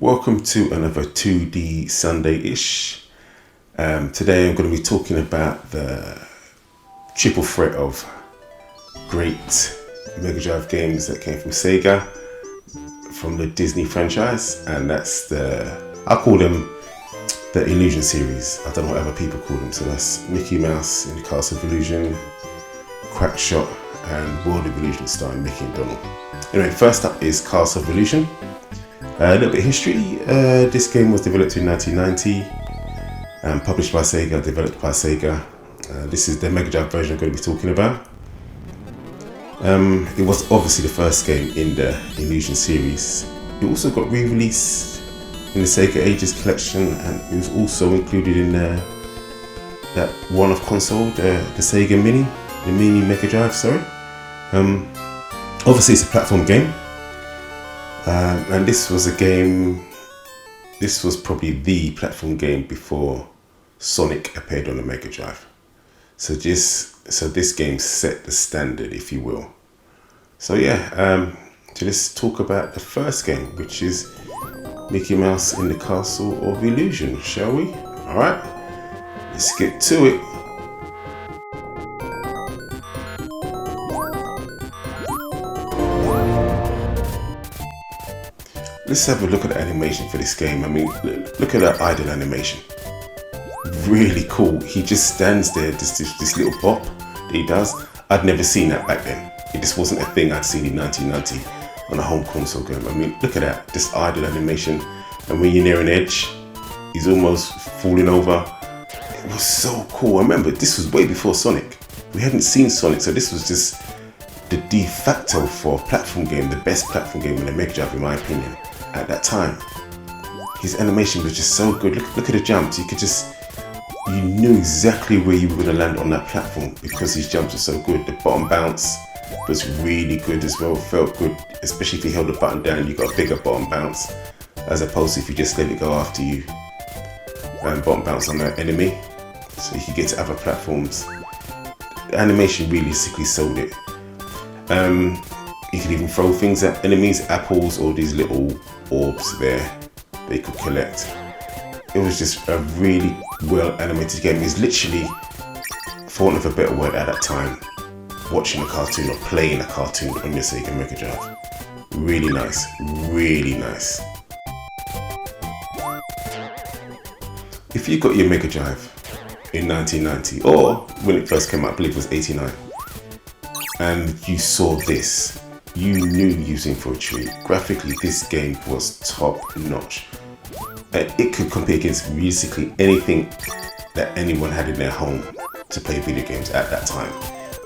Welcome to another 2D Sunday-ish. Today I'm going to be talking about the triple threat of great Mega Drive games that came from Sega, from the Disney franchise, and that's I call them the Illusion series. I don't know what other people call them, so that's Mickey Mouse in the Castle of Illusion, QuackShot, and World of Illusion starring Mickey and Donald. Anyway, first up is Castle of Illusion. A little bit of history. This game was developed in 1990, published by Sega, developed by Sega. This is the Mega Drive version I'm going to be talking about. It was obviously the first game in the Illusion series. It also got re-released in the Sega Ages collection, and it was also included in that one-off console, the Sega Mini, the Mini Mega Drive, sorry. Obviously it's a platform game. And this was probably the platform game before Sonic appeared on the Mega Drive. So this game set the standard, if you will. So yeah, so let's talk about the first game, which is Mickey Mouse in the Castle of Illusion, shall we? Alright, let's get to it. Let's have a look at the animation for this game. I mean, look at that idle animation. Really cool. He just stands there, this little bop that he does. I'd never seen that back then. It just wasn't a thing I'd seen in 1990 on a home console game. I mean, look at that, this idle animation. And when you're near an edge, he's almost falling over. It was so cool. I remember this was way before Sonic. We hadn't seen Sonic, so this was just the de facto for a platform game, the best platform game in the Mega Drive, in my opinion. At that time, his animation was just so good. Look at the jumps. You knew exactly where you were going to land on that platform because his jumps were so good. The bottom bounce was really good as well. Felt good, especially if you held the button down. You got a bigger bottom bounce, as opposed to if you just let it go after you and bottom bounce on that enemy, so you could get to other platforms. The animation realistically sold it. You could even throw things at enemies, apples, or these little orbs there they could collect. It was just a really well animated game. It's literally, for want of a better word, at that time, watching a cartoon or playing a cartoon on your Sega Mega Drive. Really nice, really nice. If you got your Mega Drive in 1990, or when it first came out, I believe it was 89, and you saw this, you knew you was in for a treat. Graphically, this game was top notch. It could compare against basically anything that anyone had in their home to play video games at that time.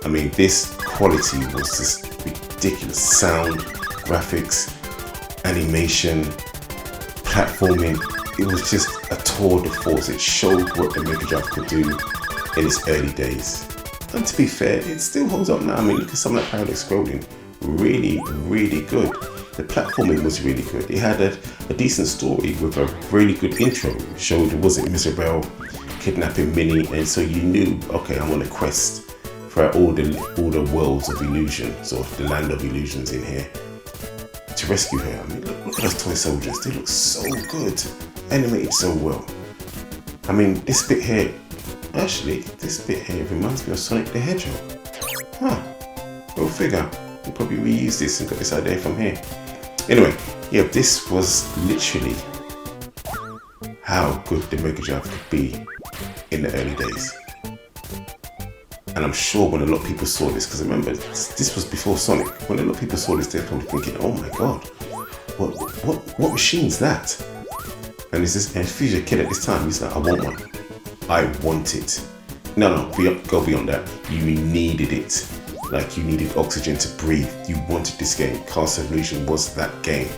I mean, this quality was just ridiculous. Sound, graphics, animation, platforming. It was just a tour de force. It showed what the Mega Drive could do in its early days. And to be fair, it still holds up now. I mean, look at some of that parallax scrolling. Really, really good. The platforming was really good. It had a decent story with a really good intro. It showed it wasn't Miserable kidnapping Minnie, and so you knew, okay, I'm on a quest for all the worlds of illusions, or the land of illusions in here, to rescue her. I mean, look at those toy soldiers. They look so good, animated so well. I mean, this bit here reminds me of Sonic the Hedgehog. Huh, go figure. We'll probably reuse this and got this idea from here. Anyway, yeah, this was literally how good the Mega Drive could be in the early days. And I'm sure when a lot of people saw this, because remember, this was before Sonic. When a lot of people saw this, they're probably thinking, oh my god, what machine's that? And if you're a kid at this time, he's like, I want one. I want it. No, go beyond that. You needed it. Like you needed oxygen to breathe. You wanted this game. Castle of Illusion was that game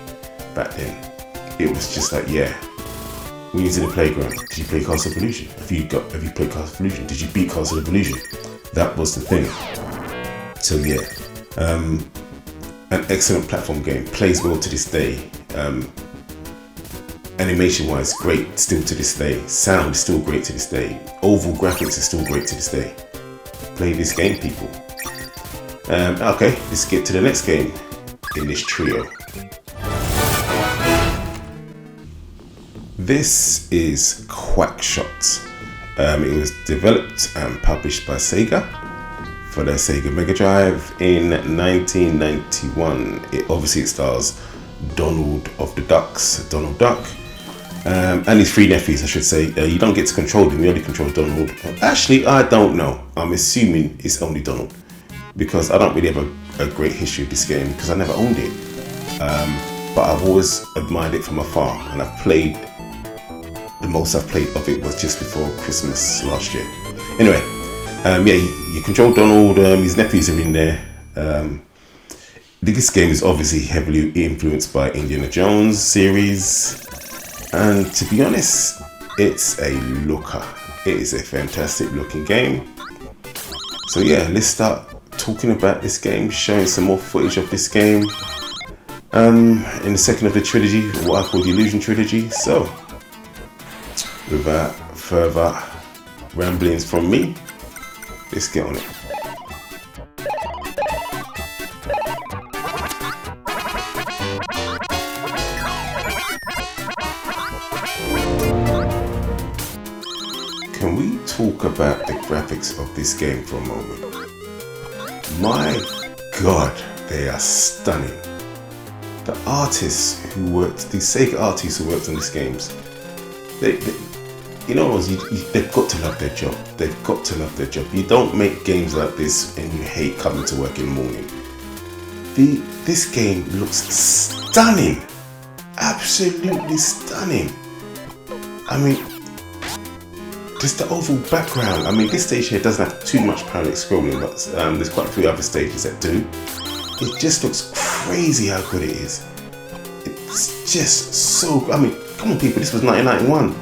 back then. It was just like, yeah. When you was in the playground, did you play Castle of Illusion? Have you played Castle of Illusion? Did you beat Castle of Illusion? That was the thing. So yeah, an excellent platform game. Plays well to this day. Animation wise, great still to this day. Sound is still great to this day. Oval graphics are still great to this day. Play this game, people. Okay, let's get to the next game in this trio. this is QuackShot. It was developed and published by Sega for their Sega Mega Drive in 1991. It stars Donald Duck, and his three nephews, I should say. You don't get to control them, you only control Donald. Actually, I don't know. I'm assuming it's only Donald, because I don't really have a great history of this game because I never owned it. But I've always admired it from afar, and the most I've played of it was just before Christmas last year. Anyway, you control Donald, his nephews are in there. This game is obviously heavily influenced by Indiana Jones series, and to be honest, it's a looker. It is a fantastic looking game. So yeah, let's start talking about this game, showing some more footage of this game in the second of the trilogy, what I call the Illusion trilogy. So without further ramblings from me, let's get on it. Can we talk about the graphics of this game for a moment? My God, they are stunning. The Sega artists who worked on these games, they've got to love their job. They've got to love their job. You don't make games like this and you hate coming to work in the morning. This game looks stunning, absolutely stunning. I mean, just the overall background. I mean, this stage here doesn't have too much parallel scrolling, but there's quite a few other stages that do. It just looks crazy how good it is. It's just so. I mean, come on, people. This was 1991.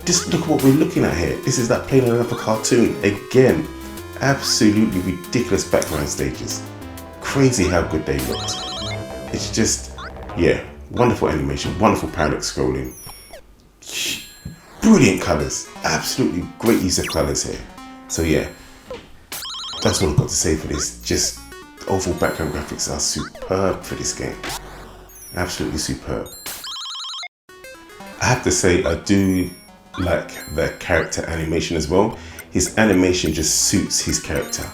Just look at what we're looking at here. This is like playing another cartoon again. Absolutely ridiculous background stages. Crazy how good they looked. It's just, yeah, wonderful animation, wonderful parallel scrolling. Brilliant colours, absolutely great use of colours here. So yeah, that's all I've got to say for this. Just overall background graphics are superb for this game. Absolutely superb. I have to say, I do like the character animation as well. His animation just suits his character.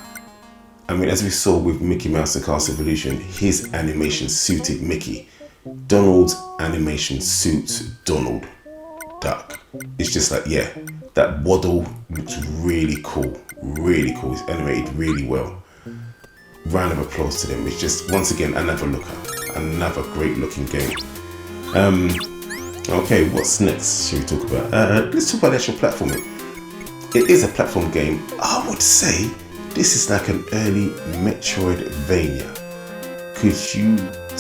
I mean, as we saw with Mickey Mouse and Castle Evolution, his animation suited Mickey. Donald's animation suits Donald Duck. It's just like, yeah, that waddle looks really cool, really cool. It's animated really well. Round of applause to them. It's just, once again, another looker, another great looking game. Okay, what's next? Shall we talk about? Let's talk about the actual platforming. It is a platform game. I would say this is like an early Metroidvania. Because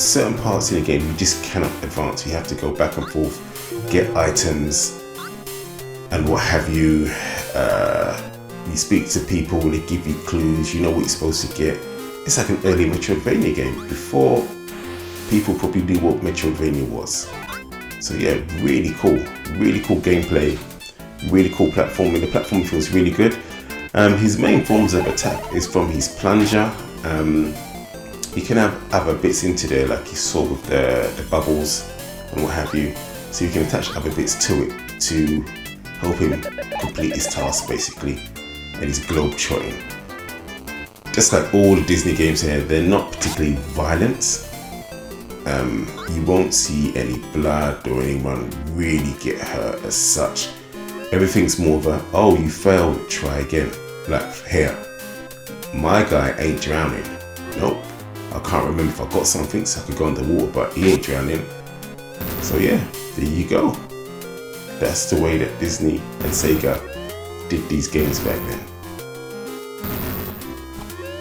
certain parts in the game you just cannot advance. You have to go back and forth, get items and what have you. You speak to people, they give you clues, you know what you're supposed to get. It's like an early Metroidvania game before people probably knew what Metroidvania was. So yeah, really cool gameplay, really cool platforming. The platform feels really good. His main forms of attack is from his plunger. You can have other bits into there, like you saw with the bubbles and what have you. So you can attach other bits to it to help him complete his task, basically. And he's globe-trotting. Just like all the Disney games here, they're not particularly violent. You won't see any blood or anyone really get hurt as such. Everything's more of a, oh, you failed, try again. Like here, my guy ain't drowning. Nope. I can't remember if I got something so I could go underwater, but he ain't drowning. So yeah, there you go. That's the way that Disney and Sega did these games back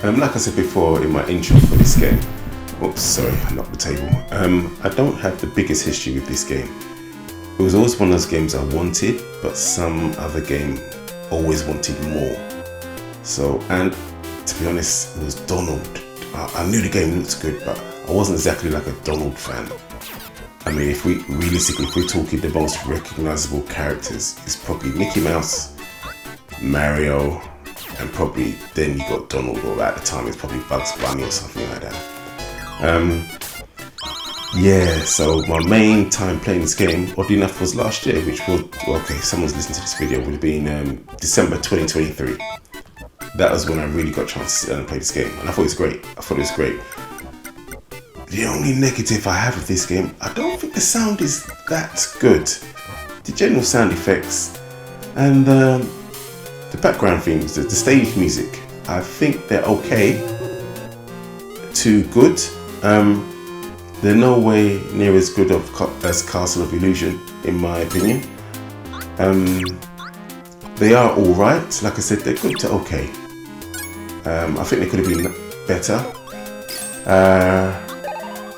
then. Like I said before in my intro for this game, oops, sorry, I knocked the table. I don't have the biggest history with this game. It was always one of those games I wanted, but some other game always wanted more. So, and to be honest, it was Donald. I knew the game looked good, but I wasn't exactly like a Donald fan. I mean, if we're talking the most recognizable characters, it's probably Mickey Mouse, Mario, and probably then you got Donald, or at the time it's probably Bugs Bunny or something like that. Yeah, so my main time playing this game, oddly enough, was last year, which was, okay, someone's listening to this video, would have been December 2023. That was when I really got a chance to sit down and play this game, and I thought it was great. The only negative I have with this game, I don't think the sound is that good. The general sound effects and the background themes, the stage music, I think they're okay to good. They're no way near as good as Castle of Illusion, in my opinion. They are alright, like I said, they're good to okay. I think they could have been better.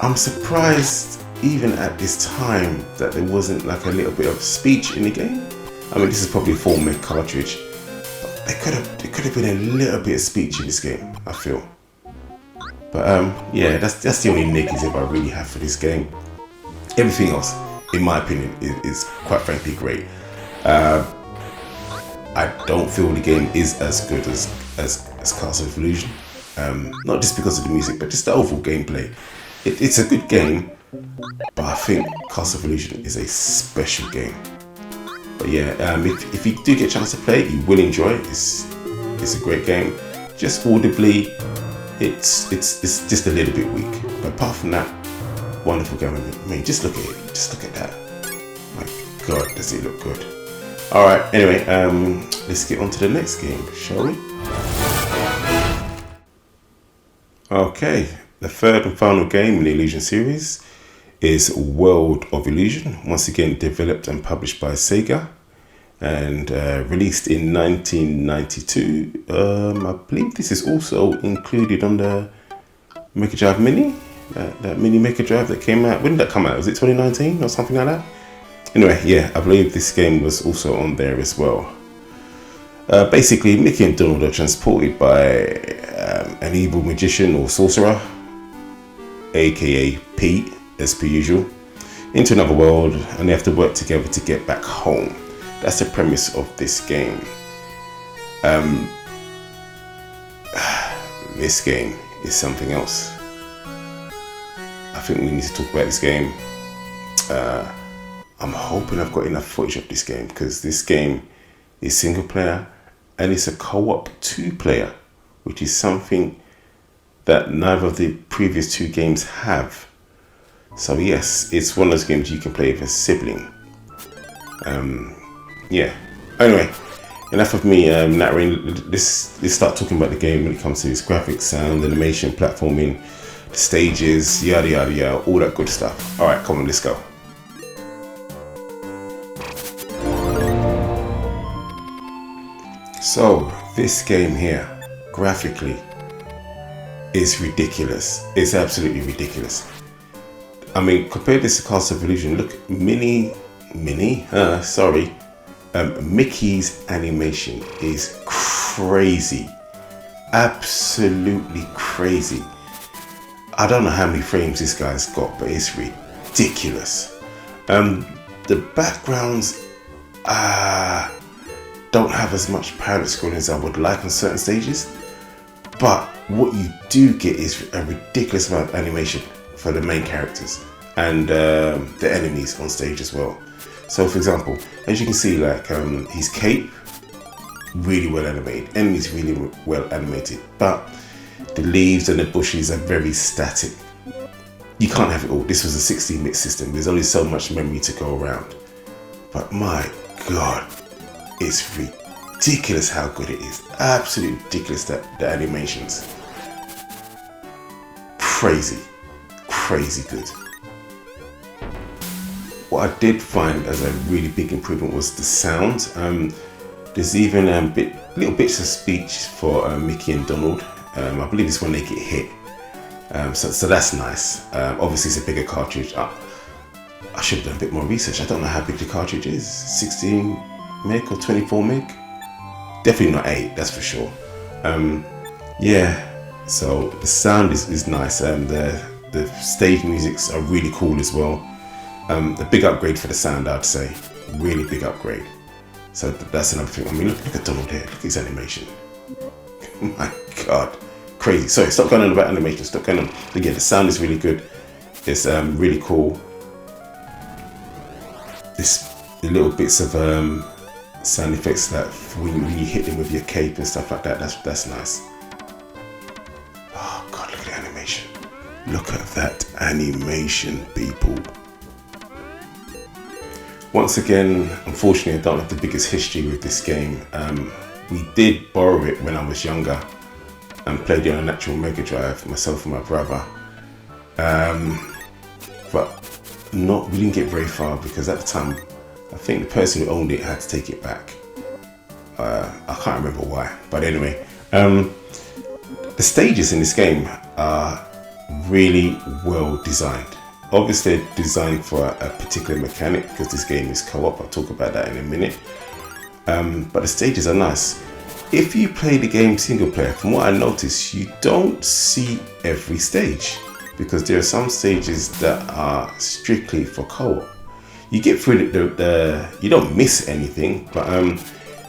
I'm surprised even at this time that there wasn't like a little bit of speech in the game. I mean, this is probably a 4 meg cartridge, but there could have been a little bit of speech in this game, I feel. But yeah, that's the only negative I really have for this game. Everything else, in my opinion, is quite frankly great. I don't feel the game is as good as Castle of Illusion. Not just because of the music, but just the overall gameplay. It's a good game, but I think Castle of Illusion is a special game. But yeah, if you do get a chance to play it, you will enjoy it. It's a great game. Just audibly, it's just a little bit weak. But apart from that, wonderful game. I mean, just look at it. Just look at that. My God, does it look good? All right. Anyway, let's get on to the next game, shall we? Okay. The third and final game in the Illusion series is World of Illusion, once again developed and published by Sega and released in 1992. I believe this is also included on the Mega Drive Mini, that mini Mega Drive that came out. When did that come out? Was it 2019 or something like that? Anyway, yeah, I believe this game was also on there as well. Basically, Mickey and Donald are transported by an evil magician or sorcerer, aka Pete, as per usual, into another world, and they have to work together to get back home. That's the premise of this game. This game is something else. I think we need to talk about this game. I'm hoping I've got enough footage of this game, because this game is single player and it's a co-op 2-player, which is something that neither of the previous 2 games have. So yes, it's one of those games you can play with a sibling. Yeah. Anyway, enough of me narrating. Let's start talking about the game when it comes to its graphics, sound, animation, platforming, stages, yada yada yada, all that good stuff. All right, come on, let's go. So this game here, graphically, is ridiculous. It's absolutely ridiculous. I mean, compare this to Castle of Illusion. Look, Mickey's animation is crazy. Absolutely crazy. I don't know how many frames this guy's got, but it's ridiculous. The backgrounds don't have as much parallel scrolling as I would like on certain stages, but what you do get is a ridiculous amount of animation for the main characters and the enemies on stage as well. So for example, as you can see, like his cape, really well animated, enemies really well animated, but the leaves and the bushes are very static. You can't have it all. This was a 16-bit system. There's only so much memory to go around. But my God, it's ridiculous how good it is. Absolutely ridiculous, that the animations. Crazy good. What I did find as a really big improvement was the sound. There's even little bits of speech for Mickey and Donald. I believe it's when they get hit. So that's nice. Obviously it's a bigger cartridge. I should have done a bit more research. I don't know how big the cartridge is. 16 meg or 24 meg? Definitely not 8, that's for sure. Yeah, so the sound is nice. The stage musics are really cool as well. A big upgrade for the sound, I'd say. Really big upgrade. So that's another thing. I mean, look at Donald here. Look at his animation. My God, crazy. Sorry, stop going on about animation. Stop going on. Again, the sound is really good. It's really cool. The little bits of sound effects that when you hit them with your cape and stuff like that, that's nice. Oh God, look at the animation. Look at that animation, people. Once again, unfortunately, I don't have the biggest history with this game. We did borrow it when I was younger and played it on an actual Mega Drive, myself and my brother. But we didn't get very far because at the time, I think the person who owned it had to take it back. I can't remember why, but anyway. The stages in this game are really well designed. Obviously they're designed for a particular mechanic because this game is co-op. I'll talk about that in a minute. But the stages are nice. If you play the game single player, from what I noticed, you don't see every stage because there are some stages that are strictly for co-op. You get through you don't miss anything, but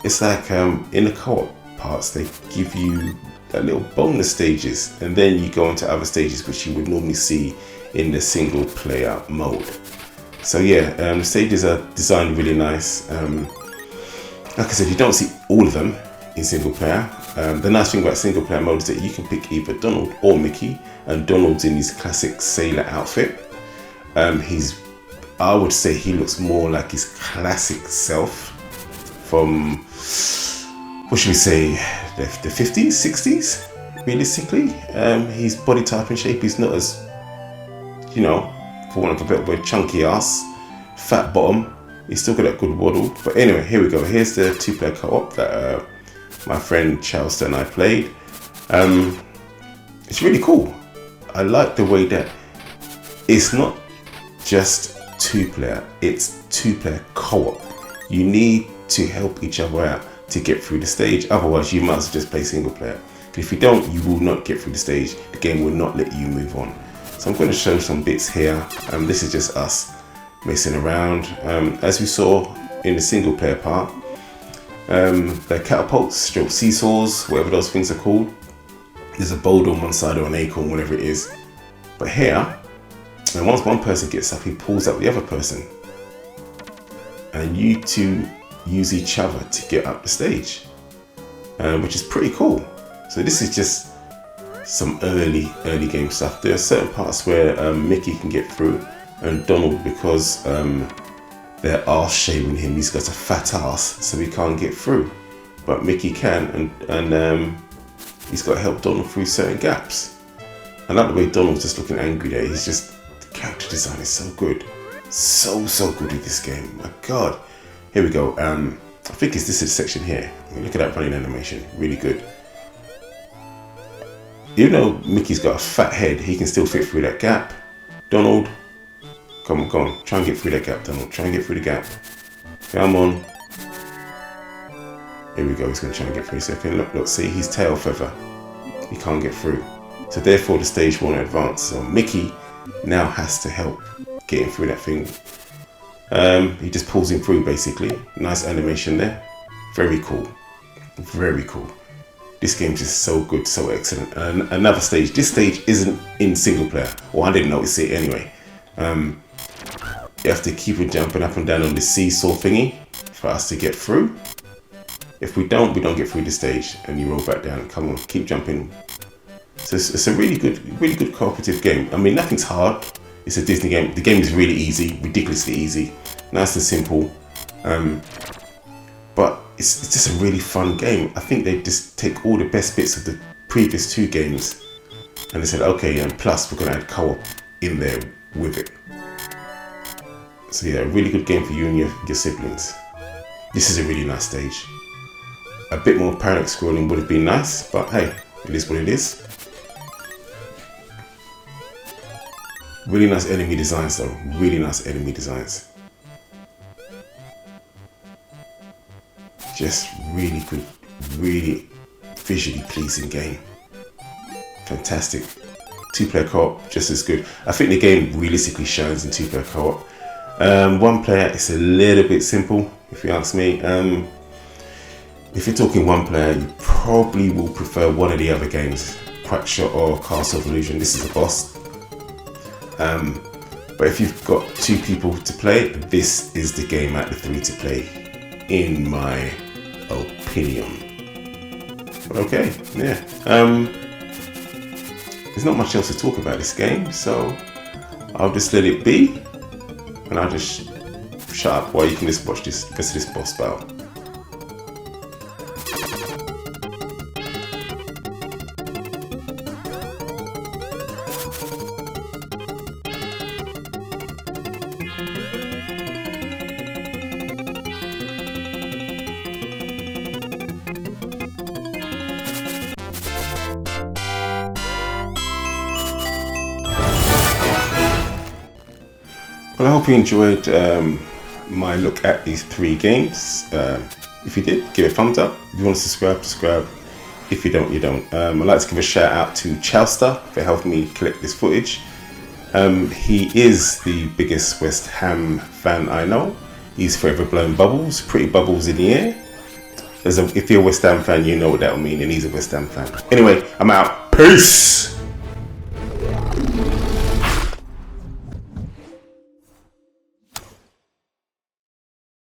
it's like in the co-op parts they give you little bonus stages, and then you go into other stages which you would normally see in the single player mode. So yeah, the stages are designed really nice. Like I said, you don't see all of them in single player. The nice thing about single player mode is that you can pick either Donald or Mickey, and Donald's in his classic sailor outfit. I would say he looks more like his classic self from, what should we say, the 50s, 60s, realistically. His body type and shape is not as, for want of a better word, chunky ass, fat bottom. He's still got that good waddle. But anyway, here we go. Here's the two-player co-op that my friend Chowster and I played. It's really cool. I like the way that it's not just two-player, it's two-player co-op. You need to help each other out to get through the stage, otherwise you must just play single player. If you don't, you will not get through the stage. The game will not let you move on. So I'm going to show some bits here. This is just us messing around. As we saw in the single player part, the catapults, stroke seesaws, whatever those things are called. There's a boulder on one side or an acorn, whatever it is. But here, and once one person gets up, he pulls up the other person. And you two use each other to get up the stage, which is pretty cool. So this is just some early game stuff. There are certain parts where Mickey can get through, and Donald, because they're arse shaming him, he's got a fat ass, so he can't get through. But Mickey can, and he's got to help Donald through certain gaps. I like the way Donald's just looking angry there. He's just, the character design is so good. So good with this game. My God. Here we go. I think this is the section here. Look at that running animation. Really good. Even though Mickey's got a fat head, he can still fit through that gap. Donald, come on. Try and get through that gap, Donald. Try and get through the gap. Come on. Here we go. He's going to try and get through a second. Look, see, his tail feather. He can't get through. So therefore the stage won't advance. So Mickey now has to help getting through that thing. He just pulls him through basically. Nice animation there. Very cool. Very cool. This game's just so good, so excellent. And another stage. This stage isn't in single player. Well, I didn't notice it anyway. You have to keep it jumping up and down on the seesaw thingy for us to get through. If we don't get through the stage, and you roll back down. Come on, keep jumping. So it's a really good cooperative game. I mean, nothing's hard. It's a Disney game. The game is really easy, ridiculously easy, nice and simple. But it's just a really fun game. I think they just take all the best bits of the previous two games and they said, okay, and plus we're going to add co-op in there with it. So yeah, a really good game for you and your siblings. This is a really nice stage. A bit more parallax scrolling would have been nice, but hey, it is what it is. Really nice enemy designs though, really nice enemy designs. Just really good, really visually pleasing game. Fantastic. Two-player co-op, just as good. I think the game realistically shines in two-player co-op. One player, it's a little bit simple, if you ask me. If you're talking one player, you probably will prefer one of the other games, QuackShot or Castle of Illusion. This is a boss. But if you've got 2 people to play, this is the game out of the 3 to play, in my opinion. But okay, yeah. There's not much else to talk about this game, so I'll just let it be, and I'll just shut up while you can just watch this, rest of this boss battle. Well, I hope you enjoyed my look at these 3 games. If you did, give it a thumbs up. If you want to subscribe. If you don't, you don't. I'd like to give a shout out to Chowster for helping me collect this footage. He is the biggest West Ham fan I know. He's forever blowing bubbles, pretty bubbles in the air. If you're a West Ham fan, you know what that'll mean, and he's a West Ham fan. Anyway, I'm out. Peace!